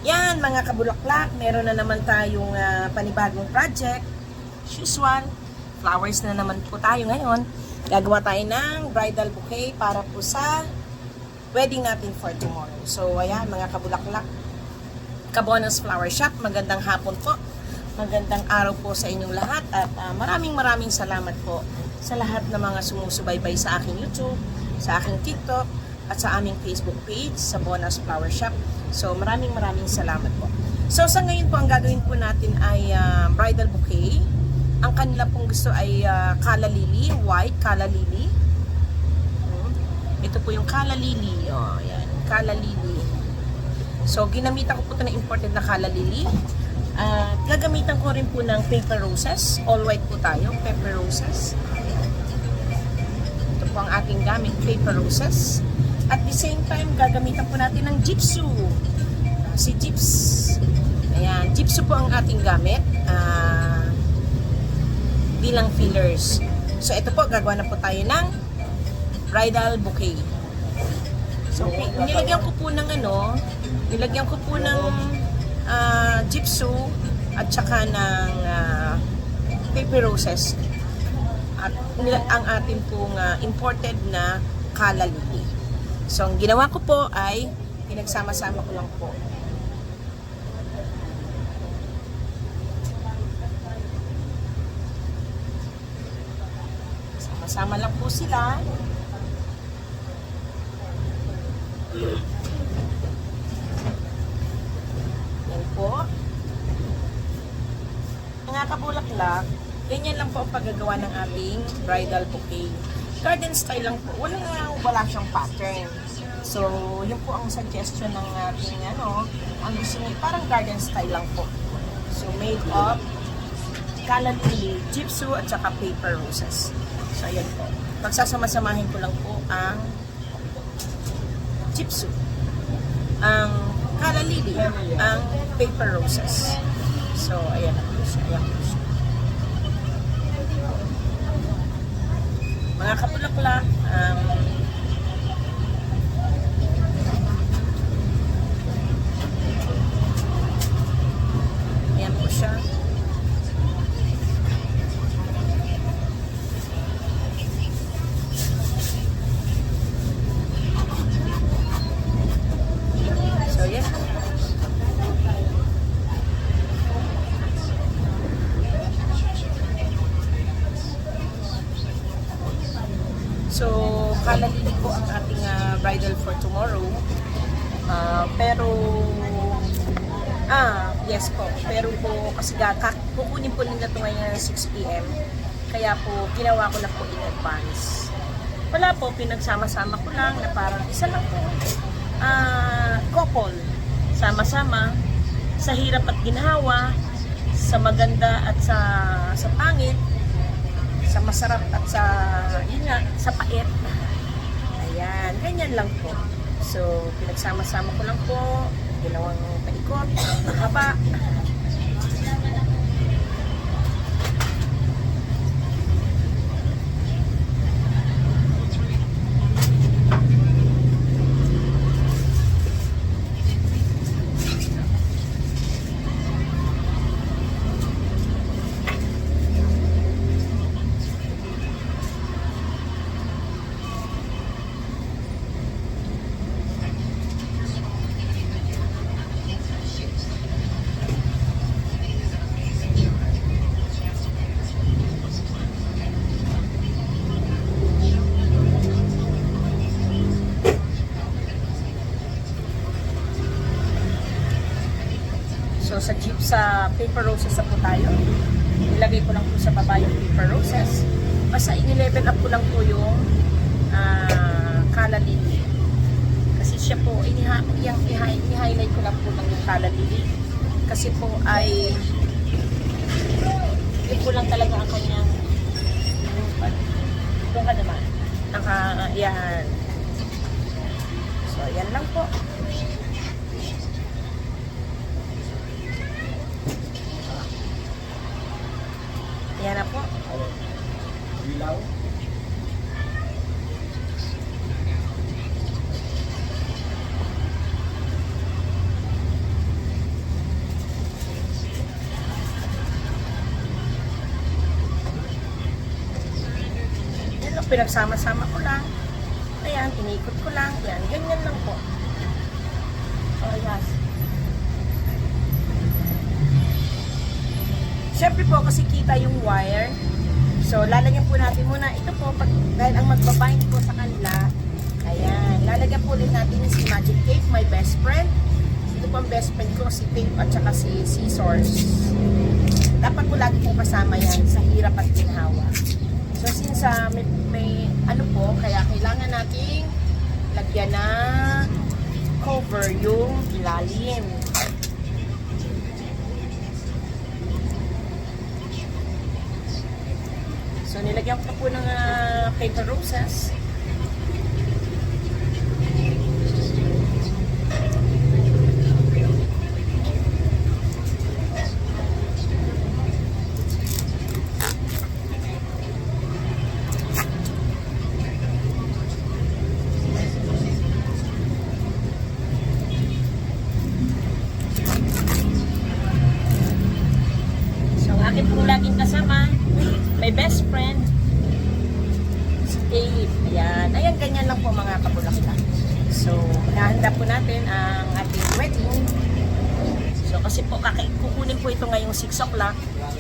Yan mga kabulaklak, meron na naman tayong panibagong project. As usual, flowers na naman po tayo ngayon. Gagawa tayo ng bridal bouquet para po sa wedding natin for tomorrow. So ayan mga kabulaklak, Cabonas Flower Shop, magandang hapon po. Magandang araw po sa inyong lahat at maraming salamat po sa lahat ng mga sumusubaybay sa aking YouTube, sa aking TikTok at sa aming Facebook page sa Bonas Flower Shop. So maraming salamat po. So sa ngayon po ang gagawin po natin ay bridal bouquet. Ang kanila pong gusto ay Calla Lily, white Calla Lily. Ito po yung Calla Lily. Oh, ayan, Calla Lily. So ginamitan ko po ito na imported na Calla Lily. Gagamitan ko rin po ng paper roses. All white po tayo, paper roses. Ito po ang ating gamit, paper roses. At the same time, gagamitan po natin ng gypsum. Si gyps. Ayan, gypsum po ang ating gamit bilang fillers. So ito po, gagawa na po tayo ng bridal bouquet. So nilagyan ko po ng gypsum at saka ng paper roses. At ang ating pong imported na Calla Lily. So ang ginawa ko po ay pinagsama-sama ko lang po. Sama-sama lang po sila. Yan po. Mga kabulaklak, ganyan lang po ang paggagawa ng ating bridal bouquet. Garden style lang po. Wala siyang pattern. So, yun po ang suggestion ng ating ang gusto niya, parang garden style lang po. So, made of Calla Lily, gypsum at saka paper roses. So, ayan po. Pagsasama-samahin ko lang po ang gypsum, ang Calla Lily, ang paper roses. So, ayan na po siya. Ayan po siya. Mga kabulaklak, ayan po siya. So, yan. So, Calla Lily po ang ating bridal for tomorrow. Yes po. Pero po, kasi kukunin po nila ito ngayon 6 PM. Kaya po, ginawa ko na po in advance. Wala po, pinagsama-sama ko lang na parang isa lang po. Couple. Sama-sama. Sa hirap at ginhawa. Sa maganda at sa pangit. Sa masarap at sa pait. Ayan, ganyan lang po. So, pinagsama-sama ko lang po. Ginawang paikot, mahaba. So sa paper roses na po tayo. Ilagay ko lang po sa baba yung paper roses. Basta i-level up ko lang po yung Calla Lily. Kasi siya po, i-highlight ko lang po lang yung Calla Lily. Kasi po ay yun po lang talaga ang kanyang doon ka naman. Yan. So, yan lang po. Yan na po. Ilaw. pinagsama-sama ko lang. Ayan, inikot ko lang. Yan, ganyan lang po. Oh, yes. Siyempre po, kasi kita yung wire. So, lalagyan po natin muna. Ito po, dahil ang magbabind po sa kanila, ayan, lalagyan po ulit natin si Magic Tape, my best friend. Ito po ang best friend ko, si Tape at saka si Scissors. Dapat po lagi po kasama yan sa hirap at ginhawa. So, since may ano po, kaya kailangan nating lagyan ng cover yung ilalim. So, nilagyan ko po ng paper roses. So, ang akin pong laging kasama, my best friend, si Dave. Ayan. Ayan, ganyan lang po mga kabulaklan. So, nahanda po natin ang ating wedding. So, kasi po, kukunin po ito ngayong 6 o'clock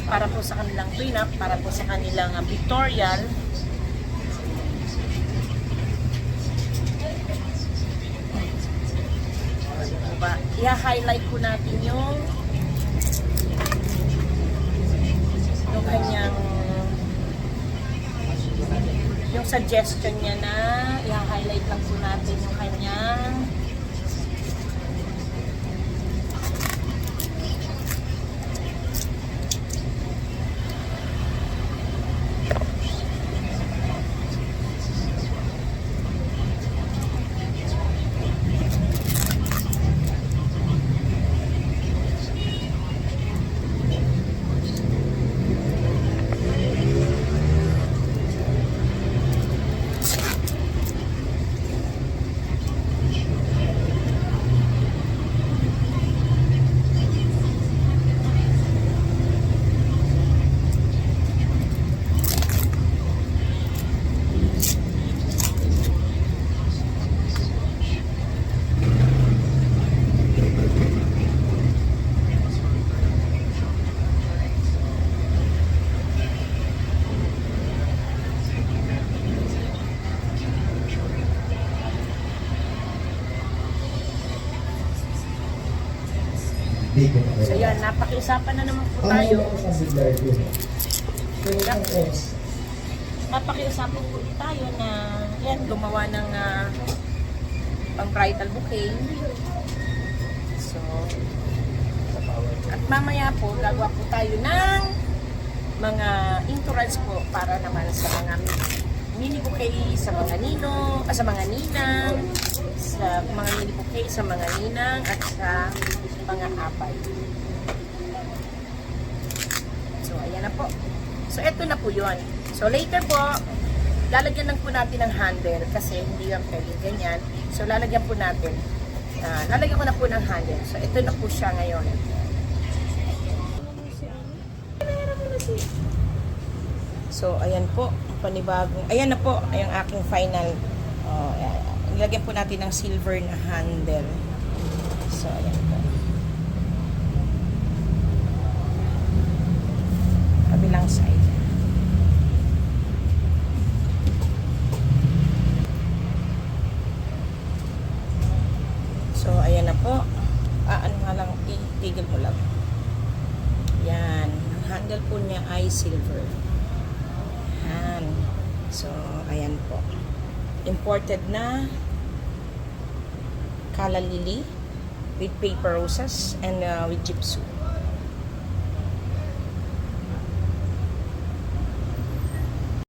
para po sa kanilang prenup, para po sa kanilang pictorial. Diba? I-highlight po natin yung kanyang yung suggestion niya na i-highlight lang po natin yung kanyang so yan, napakiusapan na naman po tayo. Napakiusapan po tayo na yan, gumawa ng pang bridal bouquet. So, at mamaya po, gagawa po tayo ng mga entourage po para naman sa mga mini bouquet, sa mga sa mga ninang, sa mga mini bouquet, sa mga ninang, at sa mga apay. So, ayan na po. So, eto na po yun. So, later po, lalagyan lang po natin ng handle kasi hindi lang pwedeng ganyan. So, lalagyan po natin. Lalagyan ko na po ng handle. So, ito na po siya ngayon. So, ayan po. Panibagong. Ayan na po. Ayan aking final. Nilagyan po natin ng silver na handle. So, ayan po. Kabilang side. So, ayan na po. Ano nga lang, itigil mo lang. Yan. Ang handle po niya ay silver. Yan. So, ayan po. Imported na calla lily with paper roses and with gypsum.